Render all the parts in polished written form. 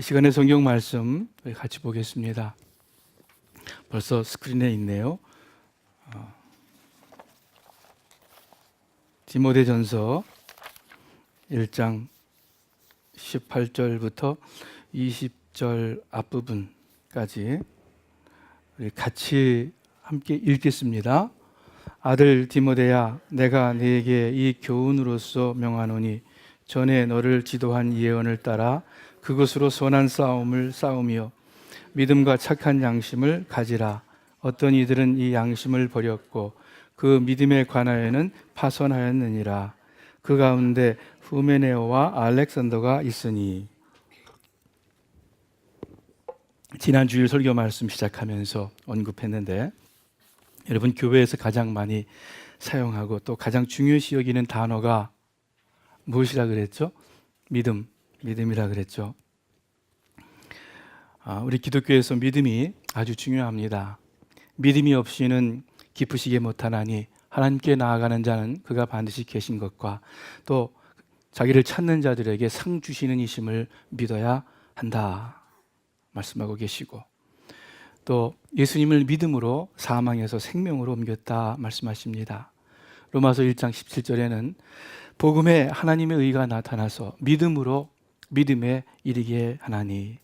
이 시간에 성경 말씀 같이 보겠습니다. 벌써 스크린에 있네요. 디모데전서 1장 18절부터 20절 앞부분까지 우리 같이 함께 읽겠습니다. 아들 디모데야, 내가 네게 이 교훈으로서 명하노니 전에 너를 지도한 예언을 따라 그것으로 선한 싸움을 싸우며 믿음과 착한 양심을 가지라. 어떤 이들은 이 양심을 버렸고 그 믿음에 관하여는 파선하였느니라. 그 가운데 후메네오와 알렉산더가 있으니. 지난 주일 설교 말씀 시작하면서 언급했는데, 여러분 교회에서 가장 많이 사용하고 또 가장 중요시 여기는 단어가 무엇이라 그랬죠? 믿음이라 그랬죠. 우리 기독교에서 믿음이 아주 중요합니다. 믿음이 없이는 기쁘시게 못하나니 하나님께 나아가는 자는 그가 반드시 계신 것과 또 자기를 찾는 자들에게 상 주시는 이심을 믿어야 한다 말씀하고 계시고, 또 예수님을 믿음으로 사망에서 생명으로 옮겼다 말씀하십니다. 로마서 1장 17절에는 복음에 하나님의 의가 나타나서 믿음으로 믿음에 이르게 하나니,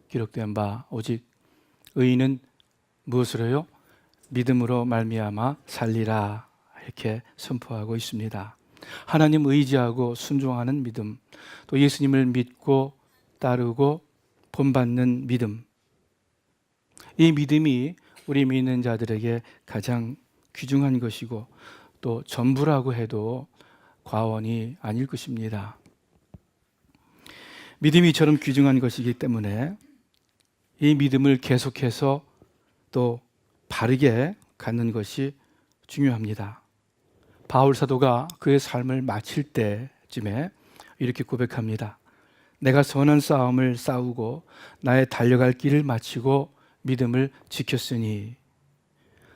기록된 바 오직 의인은 무엇으로요? 믿음으로 말미암아 살리라, 이렇게 선포하고 있습니다. 하나님 의지하고 순종하는 믿음, 또 예수님을 믿고 따르고 본받는 믿음, 이 믿음이 우리 믿는 자들에게 가장 귀중한 것이고 또 전부라고 해도 과언이 아닐 것입니다. 믿음이 이처럼 귀중한 것이기 때문에 이 믿음을 계속해서 또 바르게 갖는 것이 중요합니다. 바울 사도가 그의 삶을 마칠 때쯤에 이렇게 고백합니다. 내가 선한 싸움을 싸우고 나의 달려갈 길을 마치고 믿음을 지켰으니.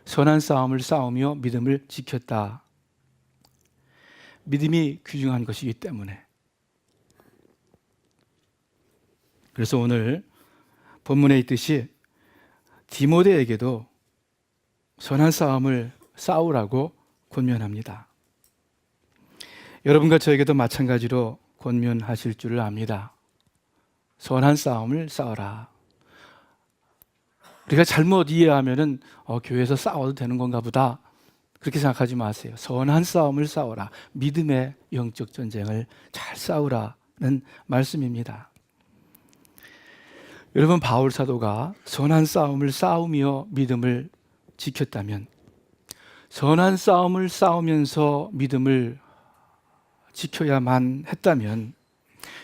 선한 싸움을 싸우며 믿음을 지켰다. 믿음이 귀중한 것이기 때문에. 그래서 오늘 본문에 있듯이 디모데에게도 선한 싸움을 싸우라고 권면합니다. 여러분과 저에게도 마찬가지로 권면하실 줄을 압니다. 선한 싸움을 싸워라. 우리가 잘못 이해하면은 교회에서 싸워도 되는 건가 보다, 그렇게 생각하지 마세요. 선한 싸움을 싸워라. 믿음의 영적 전쟁을 잘 싸우라는 말씀입니다. 여러분, 바울 사도가 선한 싸움을 싸우며 믿음을 지켰다면, 선한 싸움을 싸우면서 믿음을 지켜야만 했다면,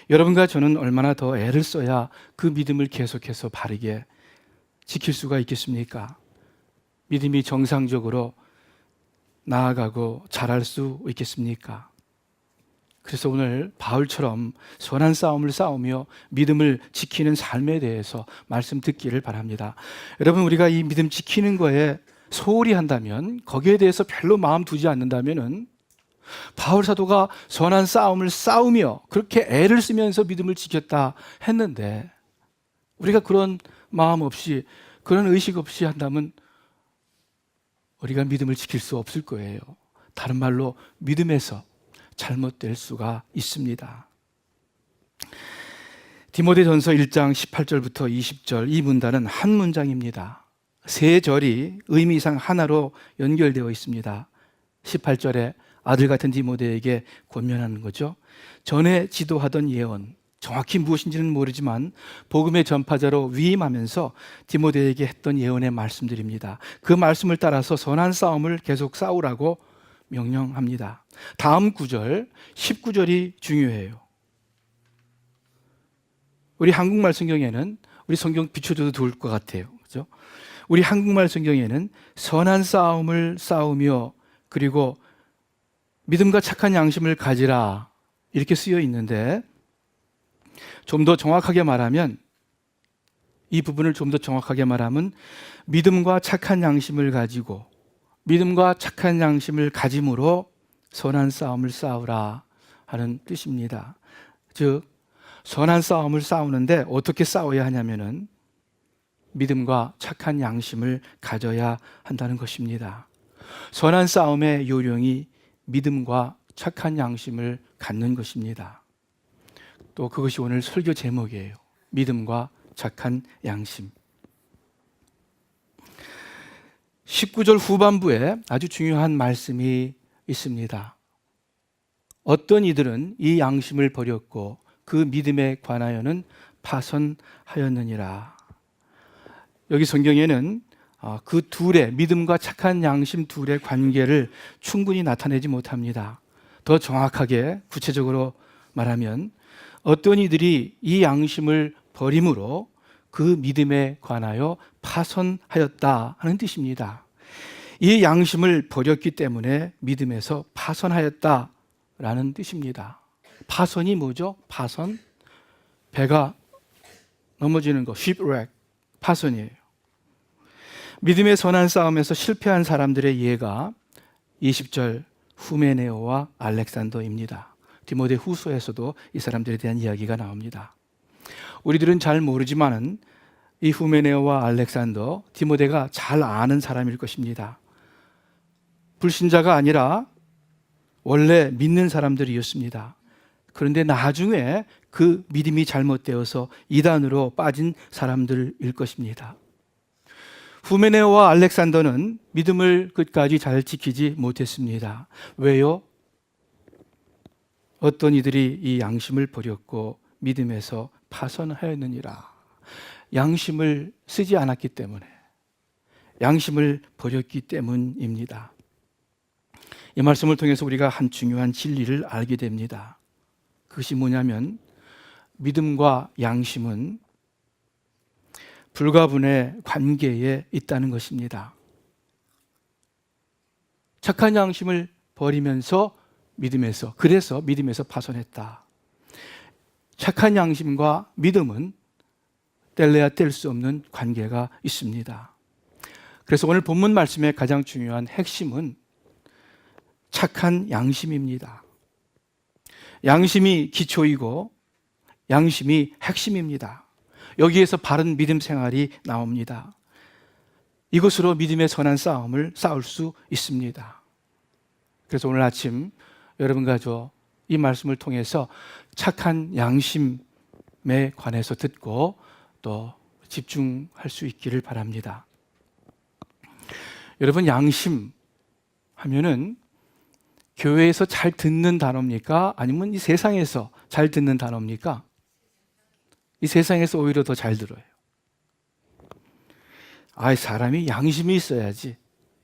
여러분과 저는 얼마나 더 애를 써야 그 믿음을 계속해서 바르게 지킬 수가 있겠습니까? 믿음이 정상적으로 나아가고 자랄 수 있겠습니까? 그래서 오늘 바울처럼 선한 싸움을 싸우며 믿음을 지키는 삶에 대해서 말씀 듣기를 바랍니다. 여러분, 우리가 이 믿음 지키는 거에 소홀히 한다면, 거기에 대해서 별로 마음 두지 않는다면은, 바울 사도가 선한 싸움을 싸우며 그렇게 애를 쓰면서 믿음을 지켰다 했는데, 우리가 그런 마음 없이, 그런 의식 없이 한다면 우리가 믿음을 지킬 수 없을 거예요. 다른 말로 믿음에서 잘못될 수가 있습니다. 디모데전서 1장 18절부터 20절, 이 문단은 한 문장입니다. 세 절이 의미상 하나로 연결되어 있습니다. 18절에 아들 같은 디모데에게 권면하는 거죠. 전에 지도하던 예언, 정확히 무엇인지는 모르지만 복음의 전파자로 위임하면서 디모데에게 했던 예언의 말씀들입니다. 그 말씀을 따라서 선한 싸움을 계속 싸우라고 명령합니다. 다음 구절 19절이 중요해요. 우리 한국말 성경에는, 우리 성경 비춰줘도 좋을 것 같아요, 그렇죠? 우리 한국말 성경에는 선한 싸움을 싸우며 그리고 믿음과 착한 양심을 가지라, 이렇게 쓰여 있는데, 좀 더 정확하게 말하면, 이 부분을 좀 더 정확하게 말하면 믿음과 착한 양심을 가지고 믿음과 착한 양심을 가짐으로 선한 싸움을 싸우라 하는 뜻입니다. 즉 선한 싸움을 싸우는데 어떻게 싸워야 하냐면은 믿음과 착한 양심을 가져야 한다는 것입니다. 선한 싸움의 요령이 믿음과 착한 양심을 갖는 것입니다. 또 그것이 오늘 설교 제목이에요. 믿음과 착한 양심. 19절 후반부에 아주 중요한 말씀이 있습니다. 어떤 이들은 이 양심을 버렸고 그 믿음에 관하여는 파선하였느니라. 여기 성경에는 그 둘의 믿음과 착한 양심 둘의 관계를 충분히 나타내지 못합니다. 더 정확하게 구체적으로 말하면 어떤 이들이 이 양심을 버림으로 그 믿음에 관하여 파선하였다 하는 뜻입니다. 이 양심을 버렸기 때문에 믿음에서 파선하였다라는 뜻입니다. 파선이 뭐죠? 파선? 배가 넘어지는 거, shipwreck, 파선이에요. 믿음의 선한 싸움에서 실패한 사람들의 예가 20절 후메네오와 알렉산더입니다. 디모데 후서에서도 이 사람들에 대한 이야기가 나옵니다. 우리들은 잘 모르지만은 이 후메네오와 알렉산더, 디모데가 잘 아는 사람일 것입니다. 불신자가 아니라 원래 믿는 사람들이었습니다. 그런데 나중에 그 믿음이 잘못되어서 이단으로 빠진 사람들일 것입니다. 후메네오와 알렉산더는 믿음을 끝까지 잘 지키지 못했습니다. 왜요? 어떤 이들이 이 양심을 버렸고 믿음에서 파선하였느니라. 양심을 쓰지 않았기 때문에, 양심을 버렸기 때문입니다. 이 말씀을 통해서 우리가 한 중요한 진리를 알게 됩니다. 그것이 뭐냐면 믿음과 양심은 불가분의 관계에 있다는 것입니다. 착한 양심을 버리면서 그래서 믿음에서 파선했다. 착한 양심과 믿음은 뗄래야 뗄 수 없는 관계가 있습니다. 그래서 오늘 본문 말씀의 가장 중요한 핵심은 착한 양심입니다. 양심이 기초이고 양심이 핵심입니다. 여기에서 바른 믿음 생활이 나옵니다. 이것으로 믿음의 선한 싸움을 싸울 수 있습니다. 그래서 오늘 아침 여러분과 저 이 말씀을 통해서 착한 양심에 관해서 듣고 또 집중할 수 있기를 바랍니다. 여러분, 양심 하면은 교회에서 잘 듣는 단어입니까? 아니면 이 세상에서 잘 듣는 단어입니까? 이 세상에서 오히려 더 잘 들어요. 사람이 양심이 있어야지,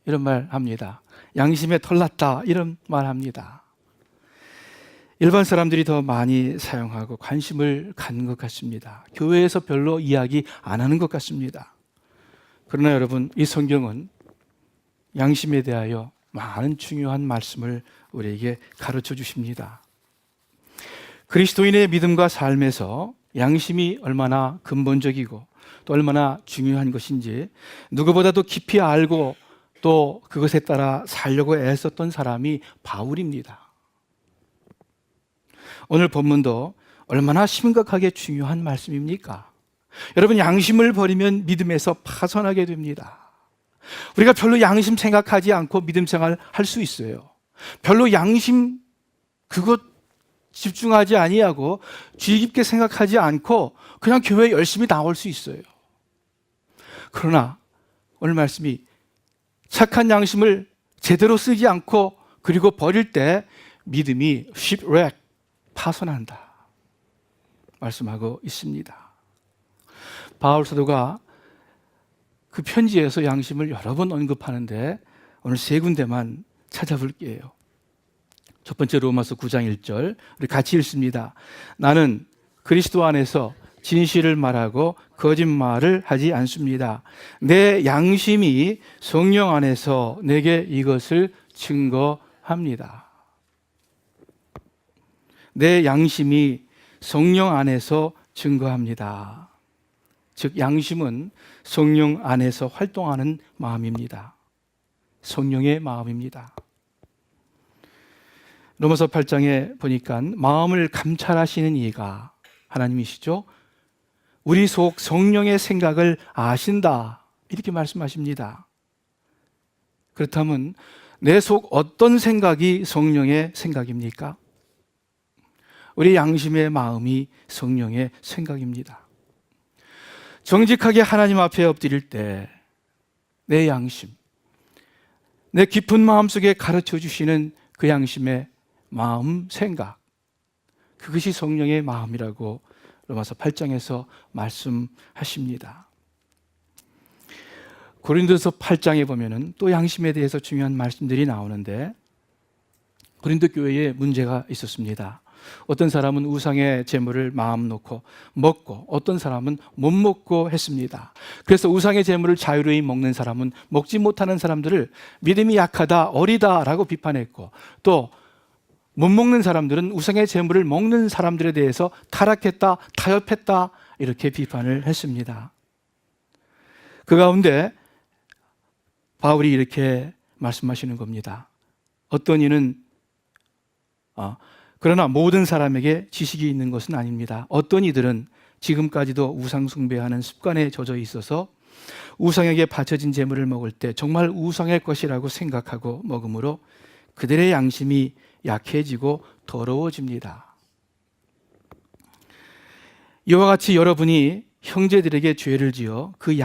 이런 말 합니다. 양심에 털났다, 이런 말 합니다. 일반 사람들이 더 많이 사용하고 관심을 갖는 것 같습니다. 교회에서 별로 이야기 안 하는 것 같습니다. 그러나 여러분, 이 성경은 양심에 대하여 많은 중요한 말씀을 우리에게 가르쳐 주십니다. 그리스도인의 믿음과 삶에서 양심이 얼마나 근본적이고 또 얼마나 중요한 것인지 누구보다도 깊이 알고 또 그것에 따라 살려고 애썼던 사람이 바울입니다. 오늘 본문도 얼마나 심각하게 중요한 말씀입니까? 여러분, 양심을 버리면 믿음에서 파선하게 됩니다. 우리가 별로 양심 생각하지 않고 믿음 생활 할 수 있어요. 별로 양심 그것 집중하지 아니하고 주의 깊게 생각하지 않고 그냥 교회에 열심히 나올 수 있어요. 그러나 오늘 말씀이 착한 양심을 제대로 쓰지 않고 그리고 버릴 때 믿음이 shipwreck, 파선한다 말씀하고 있습니다. 바울 사도가 그 편지에서 양심을 여러 번 언급하는데 오늘 세 군데만 찾아볼게요. 첫 번째 로마서 9장 1절 우리 같이 읽습니다. 나는 그리스도 안에서 진실을 말하고 거짓말을 하지 않습니다. 내 양심이 성령 안에서 내게 이것을 증거합니다. 내 양심이 성령 안에서 증거합니다. 즉 양심은 성령 안에서 활동하는 마음입니다. 성령의 마음입니다. 로마서 8장에 보니까 마음을 감찰하시는 이가 하나님이시죠. 우리 속 성령의 생각을 아신다, 이렇게 말씀하십니다. 그렇다면 내 속 어떤 생각이 성령의 생각입니까? 우리 양심의 마음이 성령의 생각입니다. 정직하게 하나님 앞에 엎드릴 때 내 양심, 내 깊은 마음속에 가르쳐 주시는 그 양심의 마음, 생각, 그것이 성령의 마음이라고 로마서 8장에서 말씀하십니다. 고린도서 8장에 보면은 또 양심에 대해서 중요한 말씀들이 나오는데, 고린도 교회에 문제가 있었습니다. 어떤 사람은 우상의 제물을 마음 놓고 먹고 어떤 사람은 못 먹고 했습니다. 그래서 우상의 제물을 자유로이 먹는 사람은 먹지 못하는 사람들을 믿음이 약하다, 어리다라고 비판했고, 또 못 먹는 사람들은 우상의 제물을 먹는 사람들에 대해서 타락했다, 타협했다, 이렇게 비판을 했습니다. 그 가운데 바울이 이렇게 말씀하시는 겁니다. 어떤 이는 그러나 모든 사람에게 지식이 있는 것은 아닙니다. 어떤 이들은 지금까지도 우상 숭배하는 습관에 젖어 있어서 우상에게 바쳐진 제물을 먹을 때 정말 우상의 것이라고 생각하고 먹으므로 그들의 양심이 약해지고 더러워집니다. 이와 같이 여러분이 형제들에게 죄를 지어 그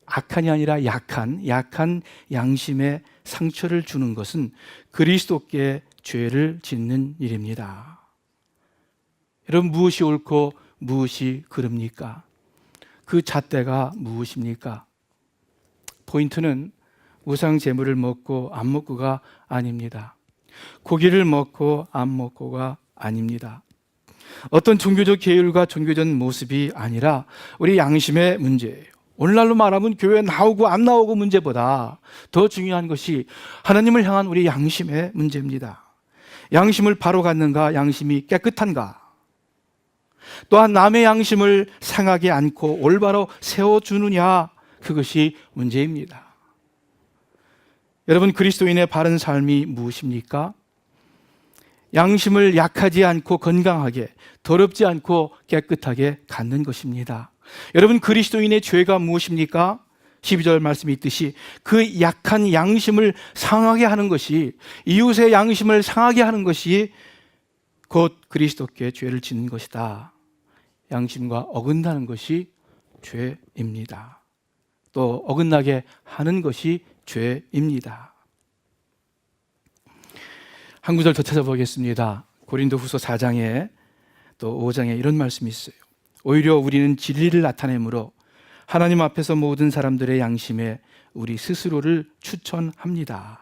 악한이 아니라 약한 양심에 상처를 주는 것은 그리스도께 죄를 짓는 일입니다. 여러분, 무엇이 옳고 무엇이 그릅니까? 그 잣대가 무엇입니까? 포인트는 우상 제물을 먹고 안 먹고가 아닙니다. 고기를 먹고 안 먹고가 아닙니다. 어떤 종교적 계율과 종교적 모습이 아니라 우리 양심의 문제예요. 오늘날로 말하면 교회 나오고 안 나오고 문제보다 더 중요한 것이 하나님을 향한 우리 양심의 문제입니다. 양심을 바로 갖는가, 양심이 깨끗한가, 또한 남의 양심을 상하게 않고 올바로 세워주느냐, 그것이 문제입니다. 여러분, 그리스도인의 바른 삶이 무엇입니까? 양심을 약하지 않고 건강하게, 더럽지 않고 깨끗하게 갖는 것입니다. 여러분, 그리스도인의 죄가 무엇입니까? 12절 말씀이 있듯이 그 약한 양심을 상하게 하는 것이, 이웃의 양심을 상하게 하는 것이 곧 그리스도께 죄를 짓는 것이다. 양심과 어긋나는 것이 죄입니다. 또 어긋나게 하는 것이 죄입니다. 한 구절 더 찾아보겠습니다. 고린도후서 4장에 또 5장에 이런 말씀이 있어요. 오히려 우리는 진리를 나타내므로 하나님 앞에서 모든 사람들의 양심에 우리 스스로를 추천합니다.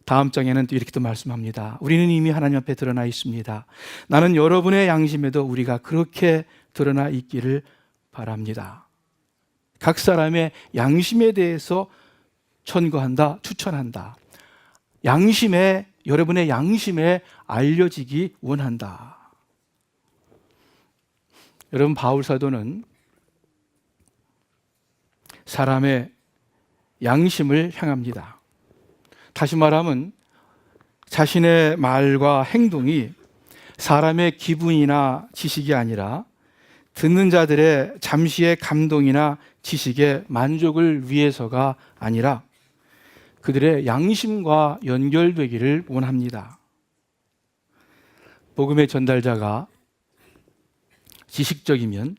다음 장에는 또 이렇게 또 말씀합니다. 우리는 이미 하나님 앞에 드러나 있습니다. 나는 여러분의 양심에도 우리가 그렇게 드러나 있기를 바랍니다. 각 사람의 양심에 대해서 천거한다, 추천한다. 여러분의 양심에 알려지기 원한다. 여러분, 바울 사도는 사람의 양심을 향합니다. 다시 말하면 자신의 말과 행동이 사람의 기분이나 지식이 아니라 듣는 자들의 잠시의 감동이나 지식의 만족을 위해서가 아니라 그들의 양심과 연결되기를 원합니다. 복음의 전달자가 지식적이면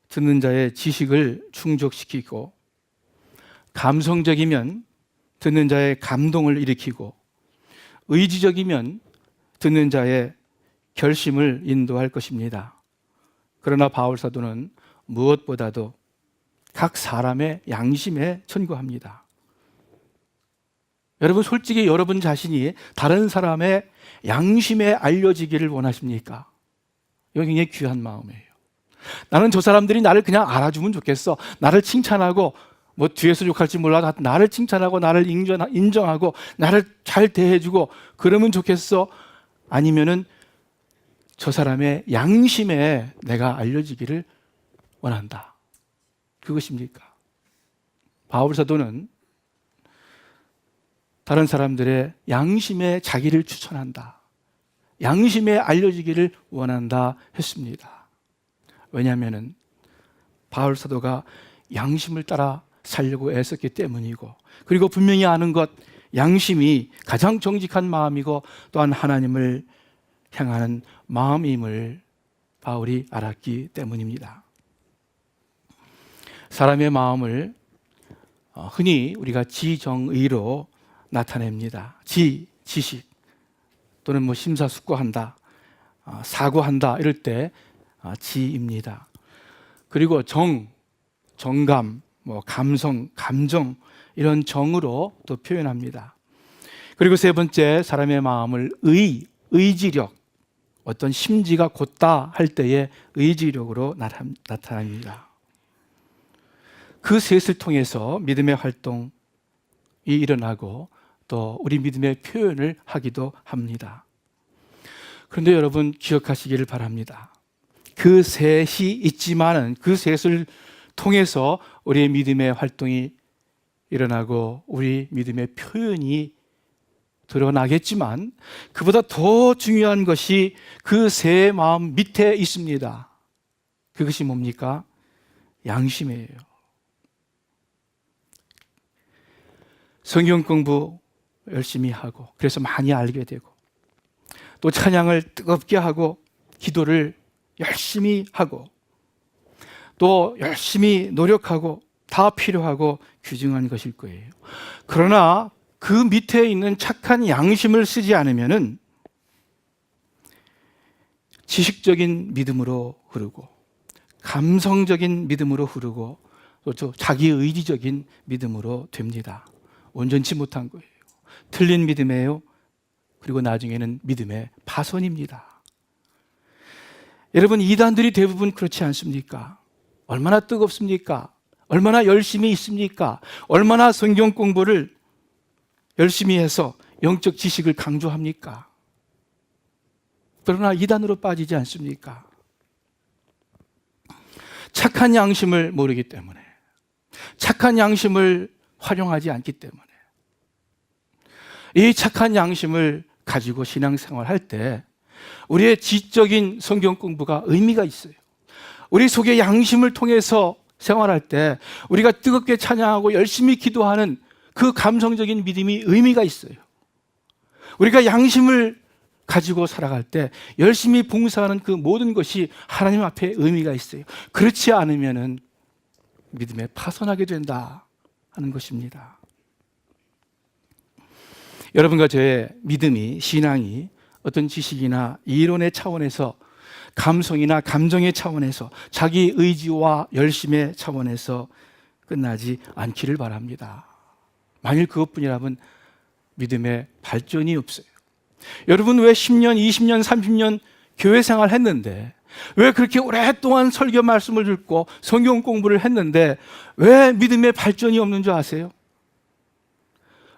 듣는 자의 지식을 충족시키고, 감성적이면 듣는 자의 감동을 일으키고, 의지적이면 듣는 자의 결심을 인도할 것입니다. 그러나 바울 사도는 무엇보다도 각 사람의 양심에 천거합니다. 여러분, 솔직히 여러분 자신이 다른 사람의 양심에 알려지기를 원하십니까? 이거 굉장히 귀한 마음이에요. 나는 저 사람들이 나를 그냥 알아주면 좋겠어. 나를 칭찬하고, 뭐 뒤에서 욕할지 몰라도 나를 칭찬하고 나를 인정하고 나를 잘 대해주고 그러면 좋겠어. 아니면은 저 사람의 양심에 내가 알려지기를 원한다. 그것입니까? 바울 사도는 다른 사람들의 양심에 자기를 추천한다. 양심에 알려지기를 원한다 했습니다. 왜냐하면 바울 사도가 양심을 따라 살려고 애썼기 때문이고, 그리고 분명히 아는 것, 양심이 가장 정직한 마음이고 또한 하나님을 향하는 마음임을 바울이 알았기 때문입니다. 사람의 마음을 흔히 우리가 지정의로 나타냅니다. 지식 또는 심사숙고한다, 사고한다 이럴 때 지입니다. 그리고 정감, 감성, 감정 이런 정으로 또 표현합니다. 그리고 세 번째, 사람의 마음을 의지력, 어떤 심지가 곧다 할 때의 의지력으로 나타납니다. 그 셋을 통해서 믿음의 활동이 일어나고 또 우리 믿음의 표현을 하기도 합니다. 그런데 여러분 기억하시기를 바랍니다. 그 셋이 있지만은 그 셋을 통해서 우리의 믿음의 활동이 일어나고 우리 믿음의 표현이 드러나겠지만, 그보다 더 중요한 것이 그 세 마음 밑에 있습니다. 그것이 뭡니까? 양심이에요. 성경 공부 열심히 하고, 그래서 많이 알게 되고, 또 찬양을 뜨겁게 하고, 기도를 열심히 하고, 또 열심히 노력하고, 다 필요하고 귀중한 것일 거예요. 그러나 그 밑에 있는 착한 양심을 쓰지 않으면은 지식적인 믿음으로 흐르고, 감성적인 믿음으로 흐르고, 또 자기의지적인 믿음으로 됩니다. 온전치 못한 거예요. 틀린 믿음이에요. 그리고 나중에는 믿음의 파손입니다. 여러분, 이단들이 대부분 그렇지 않습니까? 얼마나 뜨겁습니까? 얼마나 열심히 있습니까? 얼마나 성경 공부를 열심히 해서 영적 지식을 강조합니까? 그러나 이단으로 빠지지 않습니까? 착한 양심을 모르기 때문에, 착한 양심을 활용하지 않기 때문에, 이 착한 양심을 가지고 신앙생활 할 때 우리의 지적인 성경 공부가 의미가 있어요. 우리 속에 양심을 통해서 생활할 때 우리가 뜨겁게 찬양하고 열심히 기도하는 그 감성적인 믿음이 의미가 있어요. 우리가 양심을 가지고 살아갈 때 열심히 봉사하는 그 모든 것이 하나님 앞에 의미가 있어요. 그렇지 않으면은 믿음에 파손하게 된다 하는 것입니다. 여러분과 저의 믿음이, 신앙이 어떤 지식이나 이론의 차원에서, 감성이나 감정의 차원에서, 자기 의지와 열심의 차원에서 끝나지 않기를 바랍니다. 만일 그것뿐이라면 믿음의 발전이 없어요. 여러분, 왜 10년, 20년, 30년 교회 생활 했는데, 왜 그렇게 오랫동안 설교 말씀을 듣고 성경 공부를 했는데 왜 믿음의 발전이 없는 줄 아세요?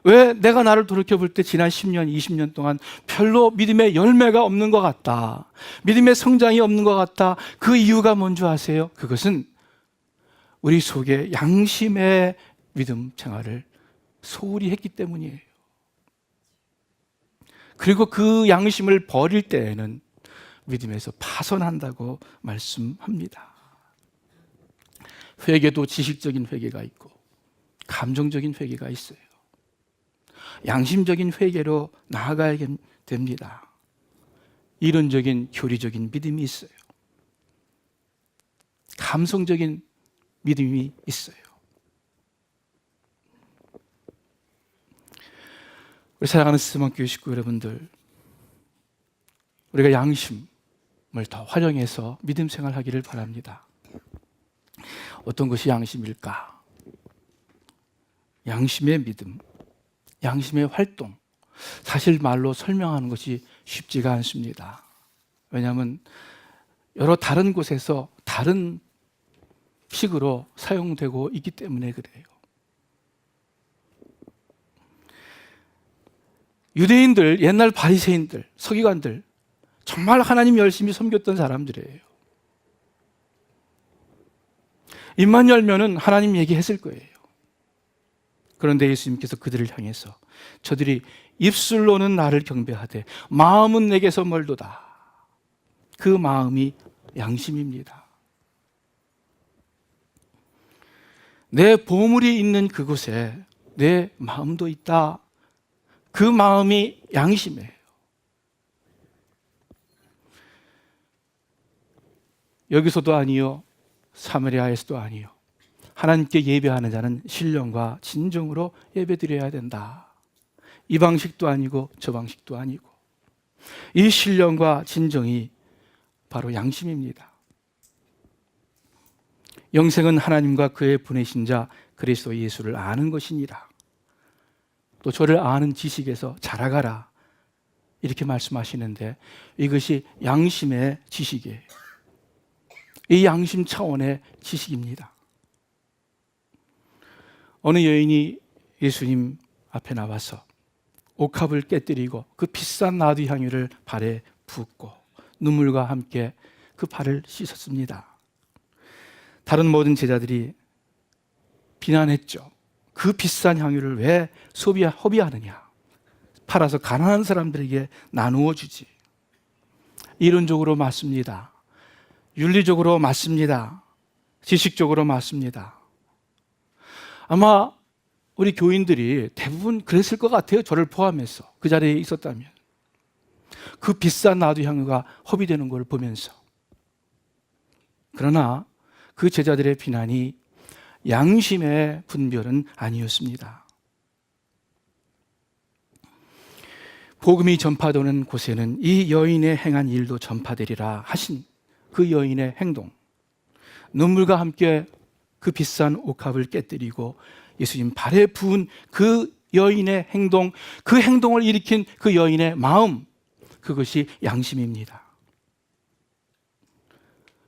왜 내가 나를 돌이켜볼 때 지난 10년, 20년 동안 별로 믿음의 열매가 없는 것 같다, 믿음의 성장이 없는 것 같다. 그 이유가 뭔지 아세요? 그것은 우리 속에 양심의 믿음 생활을 소홀히 했기 때문이에요. 그리고 그 양심을 버릴 때에는 믿음에서 파손한다고 말씀합니다. 회개도 지식적인 회개가 있고 감정적인 회개가 있어요. 양심적인 회개로 나아가야 됩니다. 이론적인 교리적인 믿음이 있어요. 감성적인 믿음이 있어요. 우리 사랑하는 스스만교회 식구 여러분들, 우리가 양심을 더 활용해서 믿음 생활하기를 바랍니다. 어떤 것이 양심일까? 양심의 믿음, 양심의 활동, 사실 말로 설명하는 것이 쉽지가 않습니다. 왜냐하면 여러 다른 곳에서 다른 식으로 사용되고 있기 때문에 그래요. 유대인들, 옛날 바리새인들, 서기관들, 정말 하나님 열심히 섬겼던 사람들이에요. 입만 열면은 하나님 얘기했을 거예요. 그런데 예수님께서 그들을 향해서 저들이 입술로는 나를 경배하되 마음은 내게서 멀도다. 그 마음이 양심입니다. 내 보물이 있는 그곳에 내 마음도 있다. 그 마음이 양심이에요. 여기서도 아니요, 사마리아에서도 아니요. 하나님께 예배하는 자는 신령과 진정으로 예배드려야 된다. 이 방식도 아니고 저 방식도 아니고, 이 신령과 진정이 바로 양심입니다. 영생은 하나님과 그의 보내신 자 그리스도 예수를 아는 것이니라. 또 저를 아는 지식에서 자라가라, 이렇게 말씀하시는데, 이것이 양심의 지식이에요. 이 양심 차원의 지식입니다. 어느 여인이 예수님 앞에 나와서 옥합을 깨뜨리고 그 비싼 나두 향유를 발에 붓고 눈물과 함께 그 발을 씻었습니다. 다른 모든 제자들이 비난했죠. 그 비싼 향유를 왜 허비하느냐? 팔아서 가난한 사람들에게 나누어 주지. 이론적으로 맞습니다. 윤리적으로 맞습니다. 지식적으로 맞습니다. 아마 우리 교인들이 대부분 그랬을 것 같아요. 저를 포함해서 그 자리에 있었다면. 그 비싼 나두 향유가 허비되는 걸 보면서. 그러나 그 제자들의 비난이 양심의 분별은 아니었습니다. 복음이 전파되는 곳에는 이 여인의 행한 일도 전파되리라 하신 그 여인의 행동, 눈물과 함께 그 비싼 옥합을 깨뜨리고 예수님 발에 부은 그 여인의 행동, 그 행동을 일으킨 그 여인의 마음, 그것이 양심입니다.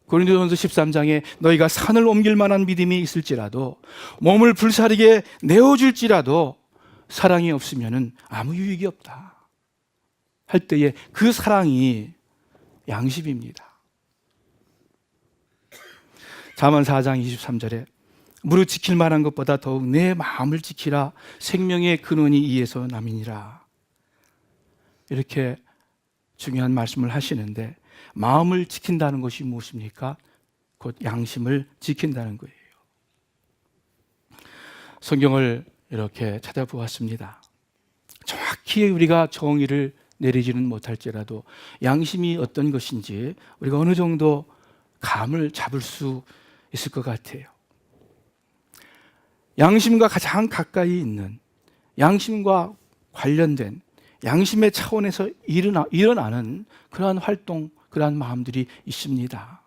고린도전서 13장에 너희가 산을 옮길 만한 믿음이 있을지라도, 몸을 불사르게 내어줄지라도 사랑이 없으면 아무 유익이 없다 할 때에 그 사랑이 양심입니다. 잠언 4장 23절에 무릇 지킬 만한 것보다 더욱 내 마음을 지키라. 생명의 근원이 이에서 남이니라. 이렇게 중요한 말씀을 하시는데, 마음을 지킨다는 것이 무엇입니까? 곧 양심을 지킨다는 거예요. 성경을 이렇게 찾아보았습니다. 정확히 우리가 정의를 내리지는 못할지라도 양심이 어떤 것인지 우리가 어느 정도 감을 잡을 수 있을 것 같아요. 양심과 가장 가까이 있는, 양심과 관련된, 양심의 차원에서 일어나는 그러한 활동, 그러한 마음들이 있습니다.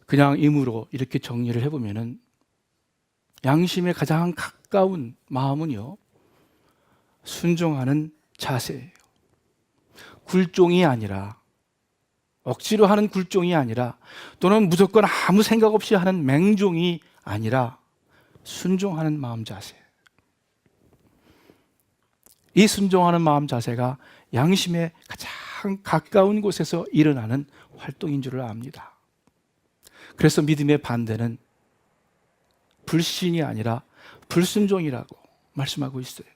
그냥 임으로 이렇게 정리를 해보면은, 양심의 가장 가까운 마음은요, 순종하는 자세예요. 굴종이 아니라, 억지로 하는 굴종이 아니라, 또는 무조건 아무 생각 없이 하는 맹종이 아니라 순종하는 마음 자세. 이 순종하는 마음 자세가 양심의 가장 가까운 곳에서 일어나는 활동인 줄을 압니다. 그래서 믿음의 반대는 불신이 아니라 불순종이라고 말씀하고 있어요.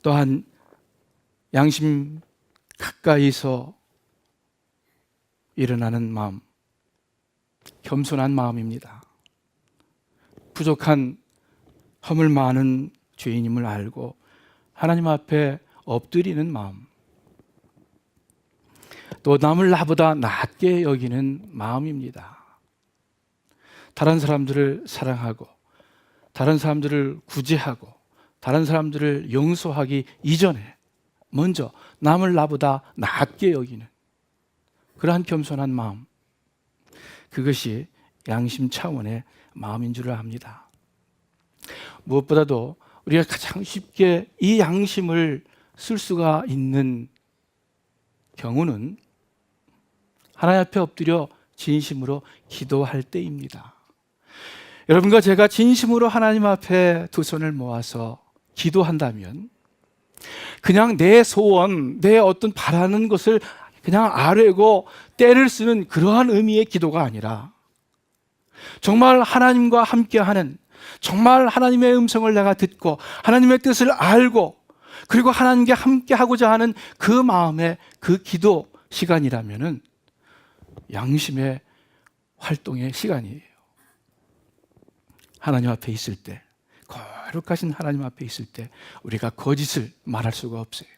또한 양심 가까이서 일어나는 마음, 겸손한 마음입니다. 부족한 허물 많은 죄인임을 알고 하나님 앞에 엎드리는 마음, 또 남을 나보다 낮게 여기는 마음입니다. 다른 사람들을 사랑하고, 다른 사람들을 구제하고, 다른 사람들을 용서하기 이전에 먼저 남을 나보다 낮게 여기는 그러한 겸손한 마음, 그것이 양심 차원의 마음인 줄을 압니다. 무엇보다도 우리가 가장 쉽게 이 양심을 쓸 수가 있는 경우는 하나님 앞에 엎드려 진심으로 기도할 때입니다. 여러분과 제가 진심으로 하나님 앞에 두 손을 모아서 기도한다면, 그냥 내 소원, 내 어떤 바라는 것을 그냥 아뢰고 때를 쓰는 그러한 의미의 기도가 아니라, 정말 하나님과 함께하는, 정말 하나님의 음성을 내가 듣고 하나님의 뜻을 알고 그리고 하나님께 함께하고자 하는 그 마음의 그 기도 시간이라면은 양심의 활동의 시간이에요. 하나님 앞에 있을 때, 거룩하신 하나님 앞에 있을 때 우리가 거짓을 말할 수가 없어요.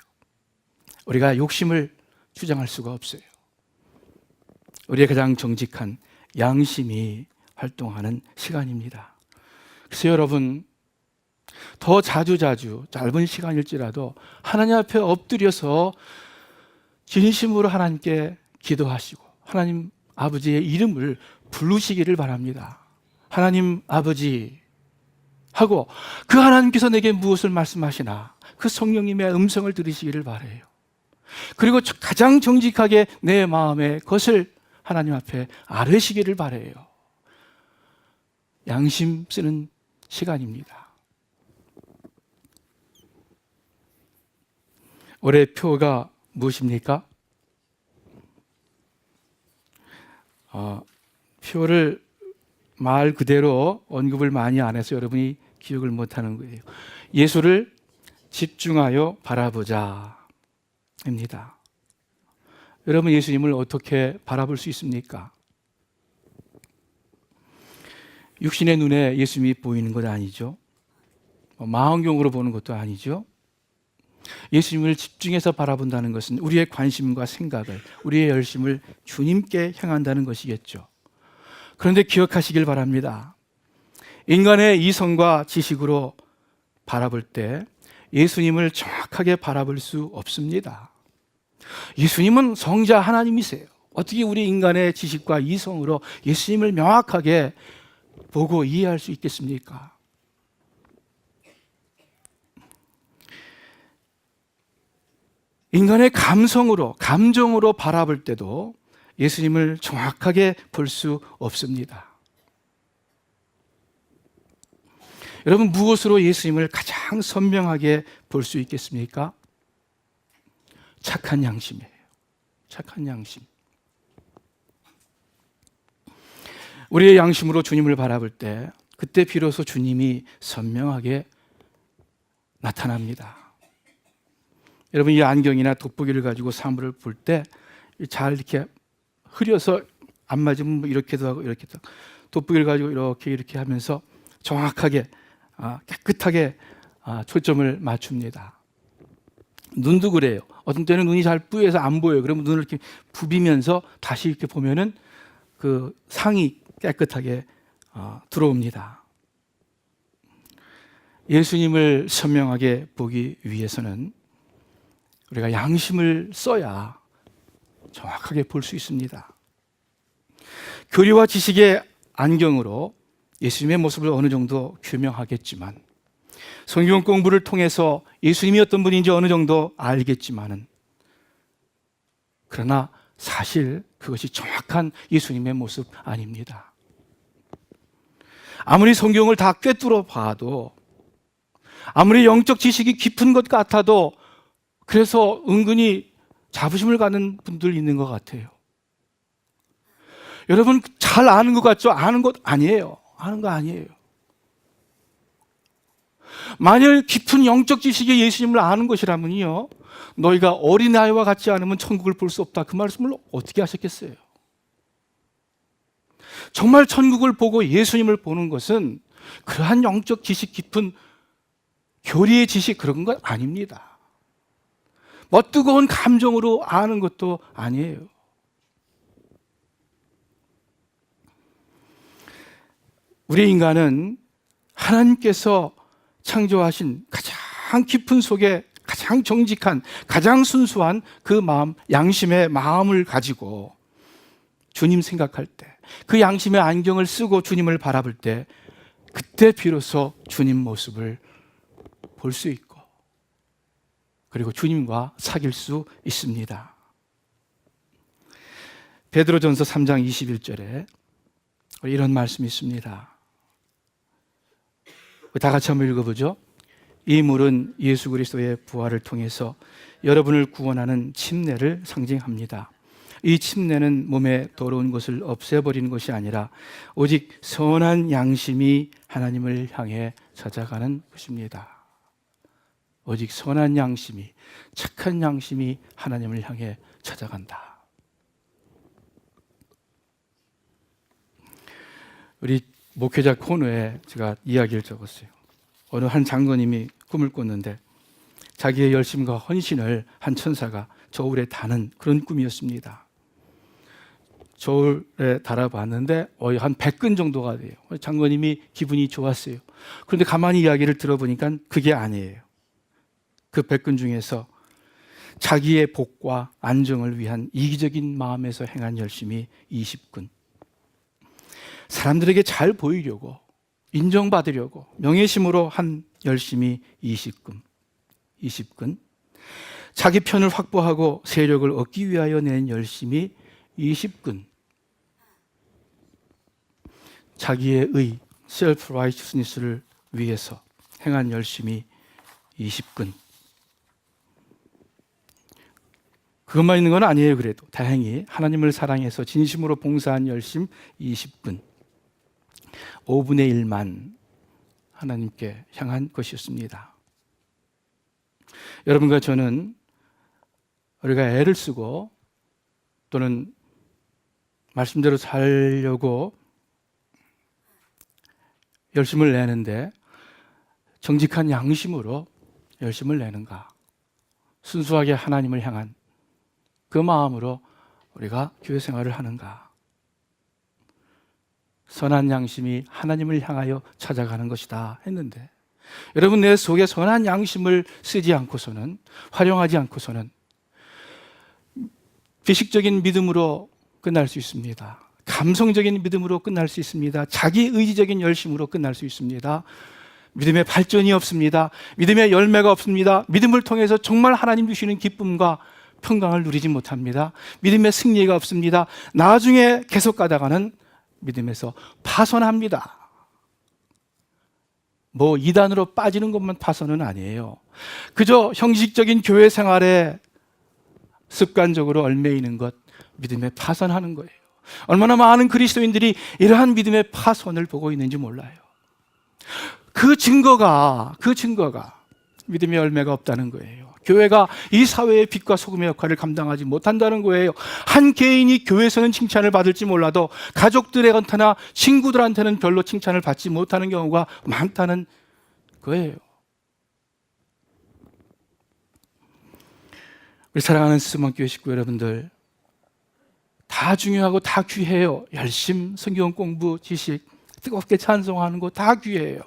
우리가 욕심을 주장할 수가 없어요. 우리의 가장 정직한 양심이 활동하는 시간입니다. 그래서 여러분, 더 자주 짧은 시간일지라도 하나님 앞에 엎드려서 진심으로 하나님께 기도하시고 하나님 아버지의 이름을 부르시기를 바랍니다. 하나님 아버지 하고 그 하나님께서 내게 무엇을 말씀하시나 그 성령님의 음성을 들으시기를 바라요. 그리고 가장 정직하게 내 마음의 것을 하나님 앞에 아뢰시기를 바라요. 양심 쓰는 시간입니다. 올해 표가 무엇입니까? 표를 말 그대로 언급을 많이 안 해서 여러분이 기억을 못하는 거예요. 예수를 집중하여 바라보자 입니다. 여러분, 예수님을 어떻게 바라볼 수 있습니까? 육신의 눈에 예수님이 보이는 것 아니죠. 망원경으로 보는 것도 아니죠. 예수님을 집중해서 바라본다는 것은 우리의 관심과 생각을, 우리의 열심을 주님께 향한다는 것이겠죠. 그런데 기억하시길 바랍니다. 인간의 이성과 지식으로 바라볼 때 예수님을 정확하게 바라볼 수 없습니다. 예수님은 성자 하나님이세요. 어떻게 우리 인간의 지식과 이성으로 예수님을 명확하게 보고 이해할 수 있겠습니까? 인간의 감정으로 바라볼 때도 예수님을 정확하게 볼 수 없습니다. 여러분, 무엇으로 예수님을 가장 선명하게 볼 수 있겠습니까? 착한 양심이에요. 착한 양심. 우리의 양심으로 주님을 바라볼 때 그때 비로소 주님이 선명하게 나타납니다. 여러분, 이 안경이나 돋보기를 가지고 사물을 볼 때 잘 이렇게 흐려서 안 맞으면 뭐 이렇게도 하고 이렇게도 하고, 돋보기를 가지고 이렇게 하면서 정확하게 깨끗하게 초점을 맞춥니다. 눈도 그래요. 어떤 때는 눈이 잘 뿌여서 안 보여요. 그러면 눈을 이렇게 부비면서 다시 이렇게 보면은 그 상이 깨끗하게 들어옵니다. 예수님을 선명하게 보기 위해서는 우리가 양심을 써야 정확하게 볼 수 있습니다. 교리와 지식의 안경으로 예수님의 모습을 어느 정도 규명하겠지만, 성경 공부를 통해서 예수님이 어떤 분인지 어느 정도 알겠지만은, 그러나 사실 그것이 정확한 예수님의 모습 아닙니다. 아무리 성경을 다 꿰뚫어 봐도, 아무리 영적 지식이 깊은 것 같아도, 그래서 은근히 자부심을 갖는 분들 있는 것 같아요. 여러분, 잘 아는 것 같죠? 아는 것 아니에요. 아는 거 아니에요. 만일 깊은 영적 지식이 예수님을 아는 것이라면요, 너희가 어린아이와 같지 않으면 천국을 볼 수 없다, 그 말씀을 어떻게 하셨겠어요? 정말 천국을 보고 예수님을 보는 것은 그러한 영적 지식 깊은 교리의 지식, 그런 것 아닙니다. 뜨거운 감정으로 아는 것도 아니에요. 우리 인간은 하나님께서 창조하신 가장 깊은 속에 가장 정직한, 가장 순수한 그 마음, 양심의 마음을 가지고 주님 생각할 때, 그 양심의 안경을 쓰고 주님을 바라볼 때, 그때 비로소 주님 모습을 볼 수 있고, 그리고 주님과 사귈 수 있습니다. 베드로전서 3장 21절에 이런 말씀이 있습니다. 다 같이 한번 읽어보죠. 이 물은 예수 그리스도의 부활을 통해서 여러분을 구원하는 침례를 상징합니다. 이 침례는 몸에 더러운 것을 없애버리는 것이 아니라 오직 선한 양심이 하나님을 향해 찾아가는 것입니다. 오직 선한 양심이, 착한 양심이 하나님을 향해 찾아간다. 우리 목회자 코너에 제가 이야기를 적었어요. 어느 한 장로님이 꿈을 꿨는데 자기의 열심과 헌신을 한 천사가 저울에 다는 그런 꿈이었습니다. 저울에 달아봤는데 한 100근 정도가 돼요. 장로님이 기분이 좋았어요. 그런데 가만히 이야기를 들어보니까 그게 아니에요. 그 100근 중에서 자기의 복과 안정을 위한 이기적인 마음에서 행한 열심이 20근. 사람들에게 잘 보이려고, 인정받으려고 명예심으로 한 열심이 20근. 자기 편을 확보하고 세력을 얻기 위하여 낸 열심이 20근. 자기의 의, self-righteousness를 위해서 행한 열심이 20근. 그것만 있는 건 아니에요. 그래도 다행히 하나님을 사랑해서 진심으로 봉사한 열심 20근. 5분의 1만 하나님께 향한 것이었습니다. 여러분과 저는 우리가 애를 쓰고 또는 말씀대로 살려고 열심을 내는데 정직한 양심으로 열심을 내는가? 순수하게 하나님을 향한 그 마음으로 우리가 교회 생활을 하는가? 선한 양심이 하나님을 향하여 찾아가는 것이다 했는데 여러분 내 속에 선한 양심을 쓰지 않고서는, 활용하지 않고서는 비식적인 믿음으로 끝날 수 있습니다. 감성적인 믿음으로 끝날 수 있습니다. 자기 의지적인 열심으로 끝날 수 있습니다. 믿음의 발전이 없습니다. 믿음의 열매가 없습니다. 믿음을 통해서 정말 하나님 주시는 기쁨과 평강을 누리지 못합니다. 믿음의 승리가 없습니다. 나중에 계속 가다가는 믿음에서 파선합니다. 뭐 이단으로 빠지는 것만 파선은 아니에요. 그저 형식적인 교회 생활에 습관적으로 얽매이는 것, 믿음에 파선하는 거예요. 얼마나 많은 그리스도인들이 이러한 믿음의 파선을 보고 있는지 몰라요. 그 증거가 믿음의 열매가 없다는 거예요. 교회가 이 사회의 빛과 소금의 역할을 감당하지 못한다는 거예요. 한 개인이 교회에서는 칭찬을 받을지 몰라도 가족들한테나 친구들한테는 별로 칭찬을 받지 못하는 경우가 많다는 거예요. 우리 사랑하는 스스먼교회 식구 여러분들, 다 중요하고 다 귀해요. 열심, 성경 공부, 지식, 뜨겁게 찬송하는 거 다 귀해요.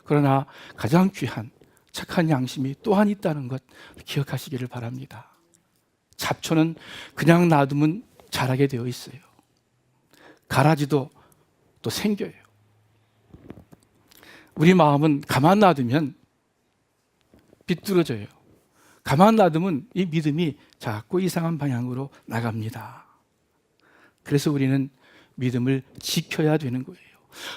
그러나 가장 귀한 착한 양심이 또한 있다는 것 기억하시기를 바랍니다. 잡초는 그냥 놔두면 자라게 되어 있어요. 가라지도 또 생겨요. 우리 마음은 가만 놔두면 비뚤어져요. 가만 놔두면 이 믿음이 자꾸 이상한 방향으로 나갑니다. 그래서 우리는 믿음을 지켜야 되는 거예요.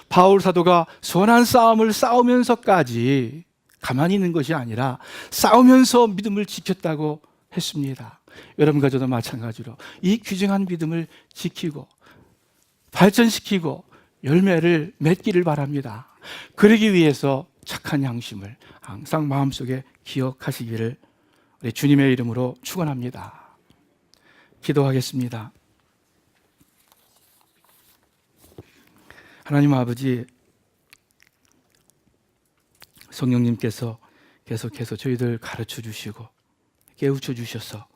바울 사도가 선한 싸움을 싸우면서까지 가만히 있는 것이 아니라 싸우면서 믿음을 지켰다고 했습니다. 여러분과 저도 마찬가지로 이 귀중한 믿음을 지키고 발전시키고 열매를 맺기를 바랍니다. 그러기 위해서 착한 양심을 항상 마음속에 기억하시기를 우리 주님의 이름으로 축원합니다. 기도하겠습니다. 하나님 아버지, 성령님께서 계속해서 저희들 가르쳐 주시고 깨우쳐 주셔서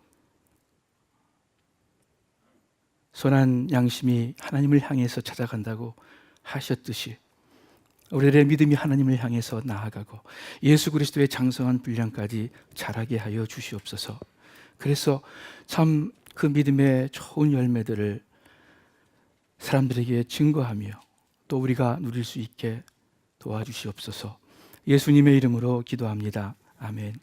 선한 양심이 하나님을 향해서 찾아간다고 하셨듯이 우리의 믿음이 하나님을 향해서 나아가고 예수 그리스도의 장성한 분량까지 자라게 하여 주시옵소서. 그래서 참 그 믿음의 좋은 열매들을 사람들에게 증거하며 또 우리가 누릴 수 있게 도와주시옵소서. 예수님의 이름으로 기도합니다. 아멘.